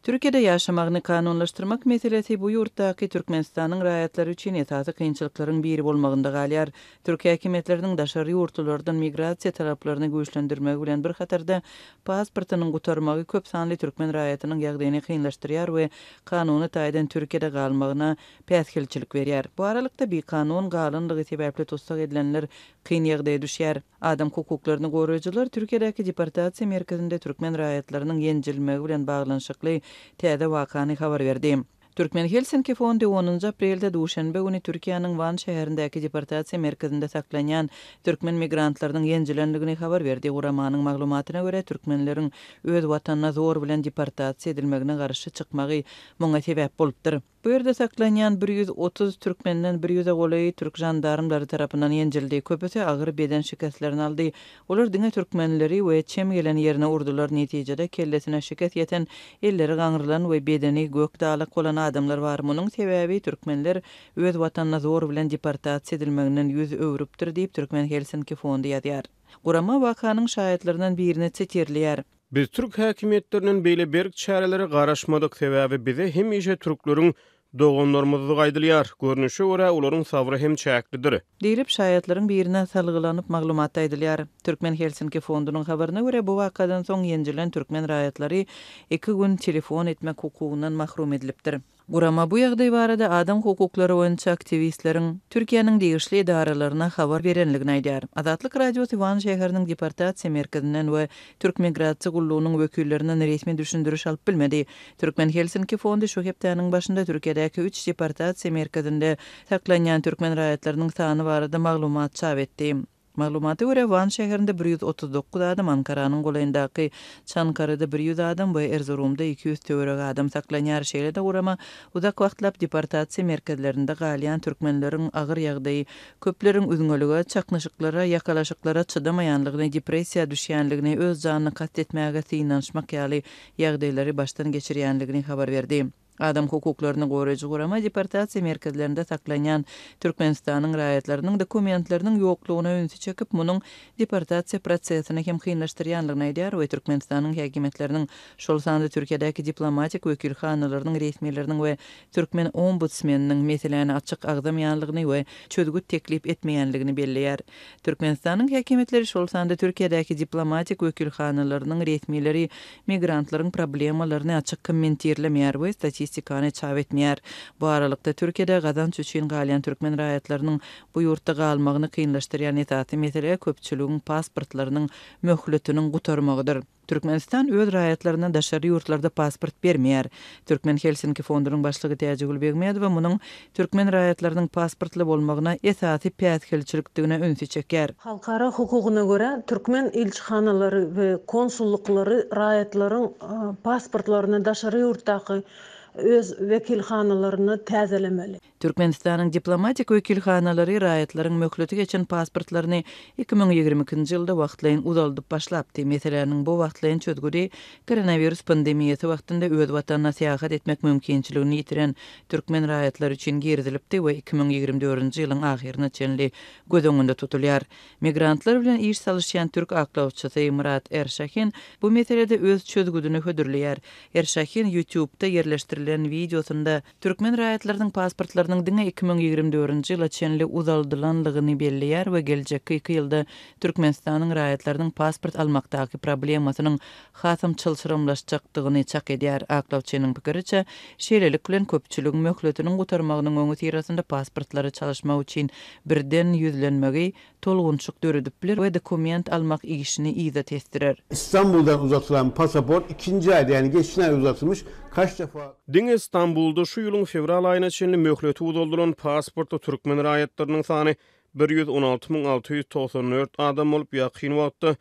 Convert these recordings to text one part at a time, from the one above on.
Türkiýede ýaşamagyny kanunlaşdyrmak meselesi bu ýurtdaky Türkmenistanyň raýatlary üçin esasy kynçylyklaryň biri bolmagynda galýar. Türkiýe häkimetleriniň daşary ýurtlardan migrasiýa talaplaryny güýçlendirmegi bilen bir hatarda pasportynyň gutarmagy köp sanly türkmen raýatynyň ýagdaýyny kynlaşdyrýar we kanuny taýdan Türkiýede galmagyna päsgilçilik berýär. Bu aralykda bir kanun galynlygy sebäpli tutsak edilenler kyn ýagdaýa düşýär. Adam hukuklaryny goraýjylar Türkiýedäki deportasiýa merkezinde türkmen raýatlarynyň ýenjilmegi bilen baglanyşykly täze wakany habar berdi. Türkmen Helsinki Fondu 10 aprelde duşanbe güni Türkiýanyň Van şäherindäki deportasiýa merkezinde saklanýan türkmen migrantlarynyň ýenjilenligini habar berdi. Guramanyň maglumatyna görä türkmenleriň öz watanyna zor bilen deportasiýa edilmegine garşy çykmagy muňa sebäp bolupdyr. Bu ýerde saklanýan 130 türkmenden 100 goly türk jandarmlary tarapyndan ýenjildi. Köpüsi agyr beden şikestlerini aldy. Olar diňe türkmenleri we çem gelen ýerine urdular. Netijede kellesine şikest ýeten, elleri gaňrylan we bedeni gök dalyk bolan adamlar bar. Munyň sebäbi türkmenler öz watanyna zor bilen deportasiýa edilmeginden ýüz öwrüpdir diýip Türkmen Helsinki Fondu ýazýar. Gurama wakanyň şahitlerinden birini çetirliýär. Biz Türk häkimetleriniň beýle berk çäreleri garaşmadyk sebäbi bize hem işe türkleriň dogonlarymyzy gaýdylýar. Görnüşe görä olaryň sabry hem çäklidir. Diýilip şahitleriň birine salgylanyp maglumat aýdylýar. Türkmen Helsinki Fondunyň habaryna görä bu wakadan soň ýenjilen türkmen raýatlary 2 gün telefon etmek hukugyndan mahrum edilipdir. Gurama bu ýagdaý barada adam hukuklary boýunça aktivistleriň Türkiýanyň degişli idaralaryna habar berenligini aýdýar. Azatlyk radiosu Van şäheriniň deportasiýa merkezinden we Türk migrasiýa gullugynyň wekillerinden resmi düşündiriş alyp bilmedi. Türkmen Helsinki Fondu şu hepdeniň başynda Türkiýedäki 3 deportasiýa merkezinde saklanýan türkmen raýatlarynyň sany barada maglumat çap etdi. Maglumaty görä Van şäherinde 139 adam, Ankaranyň golaýyndaky Çankarada 100 adam we Erzurumda 200 töwerek adam saklanýar. Şeýle-de gurama uzak wagtlap deportasiýa merkezlerinde galýan türkmenleriň agyr ýagdaýy, köpleriň üzüňölüge, çaknyşyklara, ýakalaşyklara çydamaýanlygyny, depressiýa düşýänligini, öz janyny kastetmäge synanşmak ýaly ýagdaýlary başdan geçirýänligini habar berdi. Adam hukuklaryny goraýjy gurama deportasiýa merkezlerinde saklanýan Türkmenistanyň raýatlarynyň dokumentlarynyň ýoklugyna öňsü çekip munyň deportasiýa prosesini hem kynlaşdyrýanlygyny aýdýar we Türkmenistanyň häkimetleriniň şol sanda Türkiýedäki diplomatik wekilhanalarynyň resmileriniň we türkmen ombudsmanynyň meseleni açyk agdamaýanlygyny we çözgüt teklip etmeýänligini belliýär. Türkmenistanyň häkimetleri şol sanda Türkiýedäki diplomatik wekilhanalarynyň resmileri migrantlaryň problemalaryny açyk kommentirlemeýär we statistikany çap etmeýär. Bu aralykda Türkiýede gazanç üçin galýan türkmen raýatlarynyň bu ýurtda galmagyny kynlaşdyrýan esasy mesele köpçüligiň pasportlarynyň möhletiniň gutarmagydyr. Türkmenistan öz raýatlaryna daşary ýurtlarda pasport bermeýär. Türkmen Helsinki Fondunyň başlygy Täjegül Begmedov munyň türkmen raýatlarynyň pasportly bolmagyna esasy päsgilçilikdigine öňsü çeker. Halkara hukugyna görä türkmen elçihanalary we konsullukları raýatlaryň pasportlaryny daşary ýurtdaky öz wekilhanalaryny täzelemeli. Türkmenistanyň diplomatik wekilhanalary raýatlaryň möhleti geçen pasportlaryny 2022-nji ýylda wagtlaýyn uzaldyp başlapdy. Meseleniň bu wagtlaýyn çözgüdi koronavirus pandemiýasy wagtynda öz watanyna seýahat etmek mümkinçiligini ýitiren türkmen raýatlary üçin girdilipdi we 2024-nji ýylyň ahyrına çenli göz öňünde tutulýar. Migrantlar bilen iş salışýan türk aklawçysy Murat Erşahin bu meselede öz çözgüdüni hödürleýär. Erşahin YouTube'da yerleşdirilen videosunda türkmen raýatlarynyň pasportlarynyň diňe 2024-nji ýyla çenli uzaldylanlygyny belliýär we geljekki 2 ýylda Türkmenistanyň raýatlarynyň pasport almakdaky problemasynyň hasam çylçyramlaşjakdygyny çak edýär. Aklawçynyň pikiriçe, şeýlelik bilen köpçüligiň möhletiniň gutarmagynyň öňü tirasynda pasportlary çalışmak üçin birden ýüzlenmegi tolgunçluk döredip biler we dokument almak işini ýa-da testirer. İstanbul'dan uzatılan pasaport 2-nji aýda, ýani geçen aý uzatılmış. Kaç defa? Diňe İstanbul'da şu ýylyň fevral aýyna çenli möhleti uzaldylan pasportda türkmen raýatlarynyň sany 116.694 adam bolup ýakyn wagtda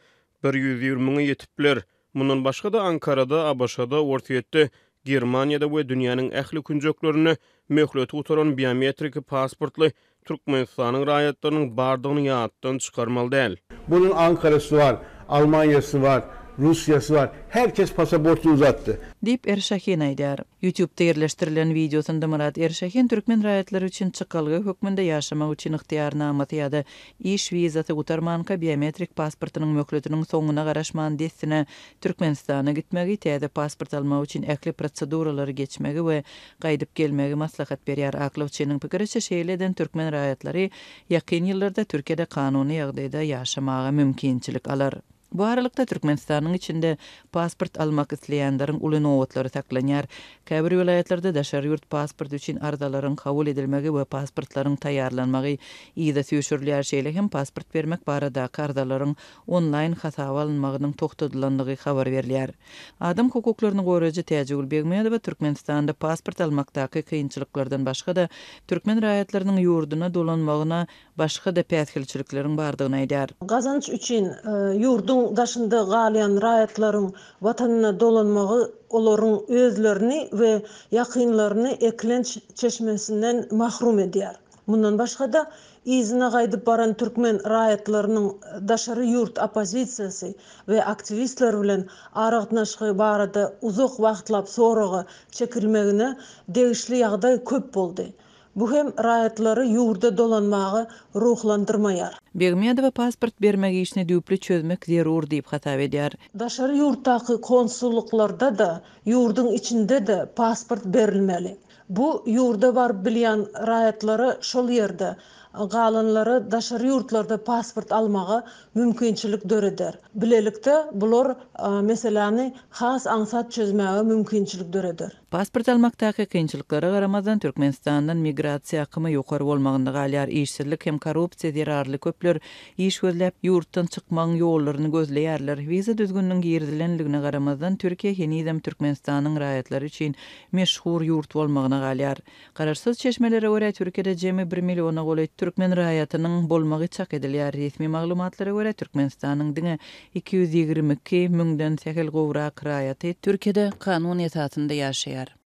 120.000-e ýetipler. Mundan başga da Ankarada, Abaşada, Ortaýetde, Germaniýada we dünýäniň ähli künjeklerini möhleti utaran biometrik pasportly Türkmenistanyň raýatlarynyň bardygyny ýatdan çykarmaly däl. Bunun Ankara'sı var, Almanya'sı var, Rusyası var. Herkes pasaportunu uzattı. Dip Erşahin aýdýar. YouTube'da yerleştirilen videosunda Murat Erşahin türkmen raýatlary üçin çykalgy hökmünde ýaşamak üçin ihtiýarnamaty ýa-da iş wizasy gutarmanka biometrik pasportynyň möhletiniň soňuna garaşman dessine Türkmenistana gitmegi, täze pasport almak üçin ähli proseduralary geçmegi we gaýdyp gelmegi maslahat berýär. Aklawçynyň pikiriçe şeýleden türkmen raýatlary ýakyn ýyllarda Türkiýede kanuny ýagdaýda ýaşamaga mümkinçilik alar. Bu aralykda Türkmenistanyň içinde pasport almak isleýänleriň uly nowatlary saklanýar. Käbir vilayatlarda daşary ýurt pasport üçin ardalaryň kabul edilmegi we pasportlaryň taýýarlanmagy ýa-da süýşürilýär şeýle hem pasport bermek barada ardalaryň online hasaba alınmagynyň toktadylandygy habar berilýär. Adam hukuklaryny goraýjy Täjegül Begmeýedow Türkmenistanda pasport almakdaky kynçylyklardan başga da türkmen raýatlarynyň ýurduna dolanmagyna başga da päsgilçilikleriň bardygyny aýdýar. Gazanç üçün yurdun daşında galyan raýatlaryň watanyna dolanmagy olaryň özlerini we ýakynlaryny eklenç çeşmesinden mahrum edýär. Bundan başga da izine gaýdyp baran türkmen raýatlarynyň daşary ýurt opozisiýasy we aktivistler bilen aragatnaşygy barada uzak wagtlap soragy çekilmegine degişli ýagdaý köp boldy. Bu hem raýatlary ýurda dolanmagy ruhlandyrmaýar. Begmeýedow pasport bermegi işini düýpli çözmek zerur diýip hatap edýär. Daşary ýurtdaky konsulluklarda da, ýurdun içinde de pasport berilmeli. Bu ýurda bar bilýän raýatlary şol ýerde galanlary daşary ýurtlarda pasport almaga mümkinçilik döreder. Bilelikde bular meselany has aňsat çözmäge mümkinçilik döreder. Pasport almakdaky kynçylyklara garamazdan Türkmenistandan migrasiýa akymy ýokary bolmagyny galýar. İşsizlik hem korrupsiýa zerarly köpler iş gözläp ýurtdan çykmagyň ýollaryny gözleýärler. Wiza düzgünligiň girdilenligine garamazdan Türkiýe henizem Türkmenistanyň raýatlary üçin meşhur ýurt bolmagyna galýar. Gararsyz çeşmelere görä Türkiýede jemi 1 milliona goly türkmen raýatynyň bolmagy çak edilýär. Resmi maglumatlara görä Türkmenistanyň diňe 222 müňden sähel gowrak raýaty Türkiýede kanun esasynda ýaşaýar.